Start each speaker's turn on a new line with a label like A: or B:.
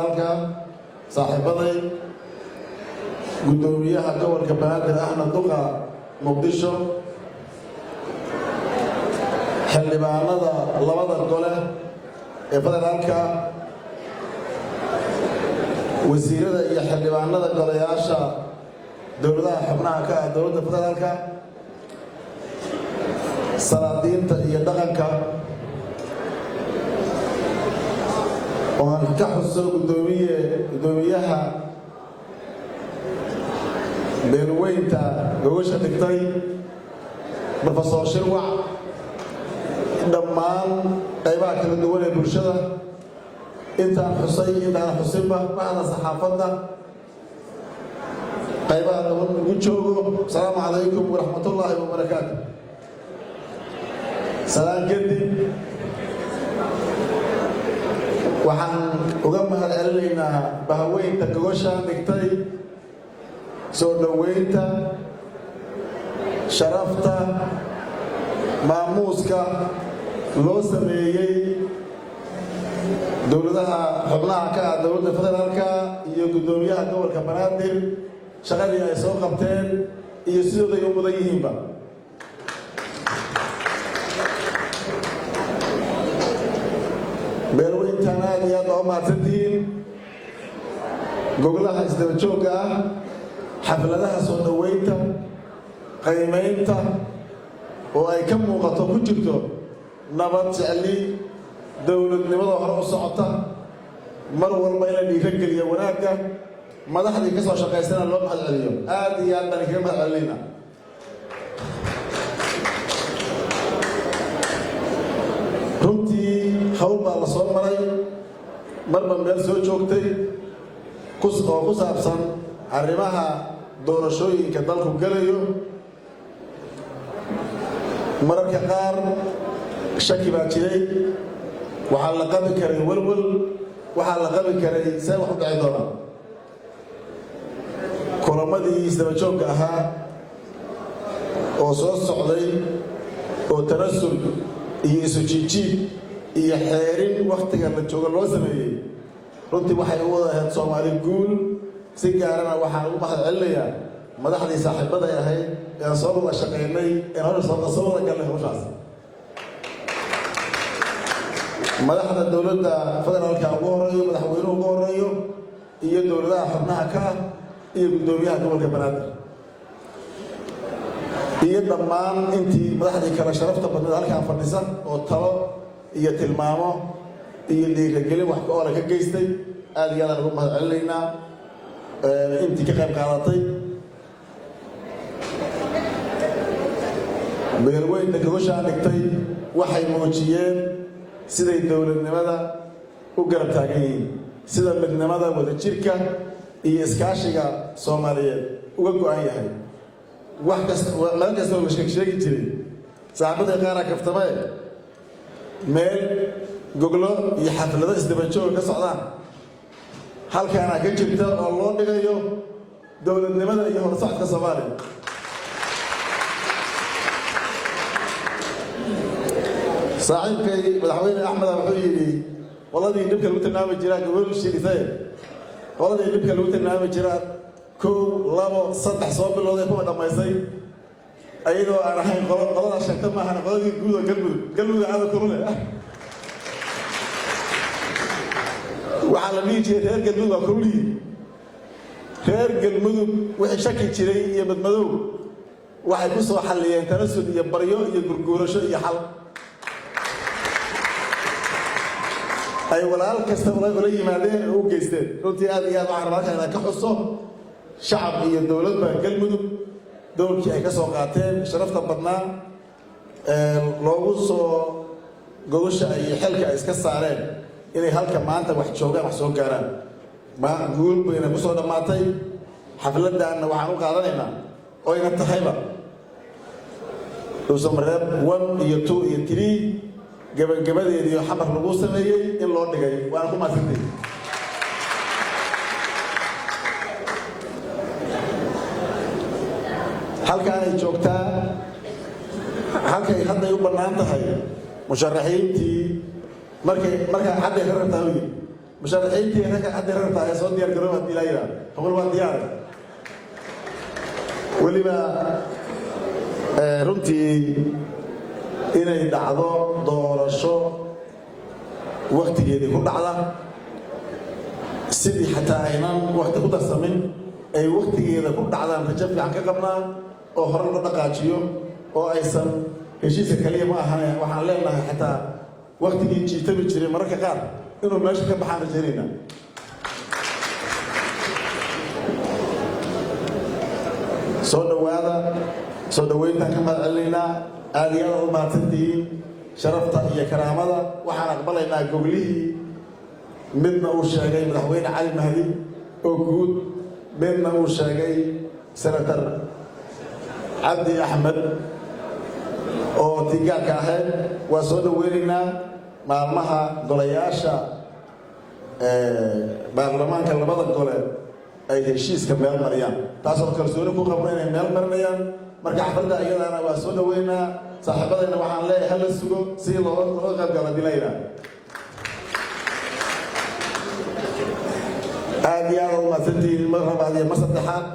A: federaalka saaxiibaday gudoomiyaha gobolka banaadir ahna duqa muqdisho xildhibaanada labada gole ee federaalka wasiirada iyo xildhibaanada golayaasha dowladaha xubnaha ka ah dowladda federaalka salaadiinta iyo dhaqanka oo aan ka xuso gudoomiyaha beelweynta gogosha dhigtay professor shirwac dhammaan qaybaha kala duwan ee bulshada intaan xusay intaan xusinba bacda saxaafadda qaybaha nabad ugu joogo asalaamu calaykum waraxmatullaahi wabarakaatu salaan kadib waxaan uga mahad celinaynaa bahaweynta gogosha dhigtay soo dhoweynta sharafta maamuuska loo sameeyey dowladaha xubnaha ka ah dowladda federaalka iyo gudoomiyaha gobolka banaadir shaqadii ay soo qabteen iyo sidooday u mudan yihiinba beelweyntan aad iyo aad oo mahadsantihiin gogolaha isdaba joogga ah xafladaha soo dhoweynta qiimaynta oo ay ka muuqato ku jirto nabad jecli dowladnimada hore u socota mar walba in la dhiirageliyo wanaagga madaxdii ka soo shaqaysana loo mahad celiyo aad iyo aad baan kaga mahad celinayna runtii hawl baa la soo maray marba meel soo joogtay oo ku saabsan arrimaha doorashooyinka dalku gelayo mararka qaar shaki baa jiray waxaa la qabi karay walwal waxaa la qabi karay see wax u dhici doona kulamadii isdaba joogga ahaa oo soo socday oo tanasul iyo isu jiijiid iyo xeerin wakhtiga la jooga loo sameeyey runtii waxay u wada ahayd soomaali guul si gaarana waxaan ugu mahad celinayaa madaxdii saaxiibaday ahayd ean soo wada shaqaynay een hor soo wada galnay hawshaas madaxda dowladda federaalka ugu horeeyo madaxweynuhu ugu horeeyo iyo dowladaha xubnaha ka ah iyo gudoomiyaha gobolka banaadir iyo dhammaan intii madaxdii kale sharafta badneed halkaan fadhisa oo talo iyo tilmaamo iyo dhiiragelin wax ka oola ka geystay aad iyo aadaan ugu mahad celinaynaa intii ka qayb qaadatay beelweynta gogoshaan dhigtay waxay muujiyeen siday dowladnimada u garab taagan yihiin sida midnimada wadajirka iyo iskaashiga soomaaliyeed uga go-an yahay wax kasta meel kasta oo la sheegi jiray saaxiibaday qaaraa kaftamee meel goglo iyo xaflado isdaba jooga ka socdaan halkaana ka jirta oo loo dhigayo dowladnimada iyo horsocodka soomaaliya saaxiibkay madaxweyne axmeda wuxuu yidhi qoladii dhibka lagu tilmaami jiraa gobol shirisay qoladii dhibka lagu tilmaami jiraa 1 2 3 soo bilowday kuwa dhammaysay ayadoo aan ahayn qolada shaqo maahan qoladii guud oo galmudug aada kulule waxaa la dhihi jiray reer galmudug waa kulliyi reer galmudug wixii shaki jiray iyo badmadow waxay ku soo xalliyeen tanasul iyo baryo iyo gurguurasho iyo xal ay walaal kasta ula yimaadeen oo u geysteen runtii aad iyo aad waxaan rabaa halkan inaan ka xuso shacab iyo dowladba galmudug dowlkii ay ka soo qaateen sharafta badnaa loogu soo gogosha iyo xilka ay iska saareen inay halka maanta wax joogaan wax soo gaaraan guul bayna ku soo dhammaatay xafladdaanna waxaan u qaadanaynaa oo ina tahayba dhuusamareeb 1 iyo 2 iyo 3 gabagabadeediiyo xamar lagu sameeyey in loo dhigay waana ku maasintay halkaanay joogtaa halkay hadday u bannaan tahay musharaxiintii markaa hadday ka rabtaa uyi musharaxiintii ragga hadda rarta ay soo diyaar garooba haddii la yidhaah hawal waa diyaar weliba runtii inay dhacdo doorasho waqtigeedii ku dhacda sidii xataa aynan waqti ku darsamin ay waqtigeeda ku dhacdaan rajo fiican ka qabnaa oo hore loo dhaqaajiyo oo aysan heshiiska kaliya ma ahan waxaan leenahay xataa waqtigii jiitami jiray mararka qaar inuu meesha ka baxaan rajaynayna soo dhaweyntaan ka mahadcelinaynaa aad iyo aad u mahadsantihiin sharafta iyo karaamada waxaan aqbalaynaa goglihii midna uu sheegay madaxweyne cali mahdi oo guud midna uu sheegay senator cabdi axmed oo tigaarka ahayd waa soo dhaweynaynaa maalmaha golayaasha baarlamaanka labada gole ay heshiiska meel mariyaan taasoo kalsooni ku qabno inay meel marinayaan marka xafladda iyadaana waa soo dhaweynaa saaxiibadayna waxaan leeyahay hala sugo si looga qaybgalo haddii la yidhaah aad iyo aad u mahadsantihiin mar labaad iyo mar saddexaad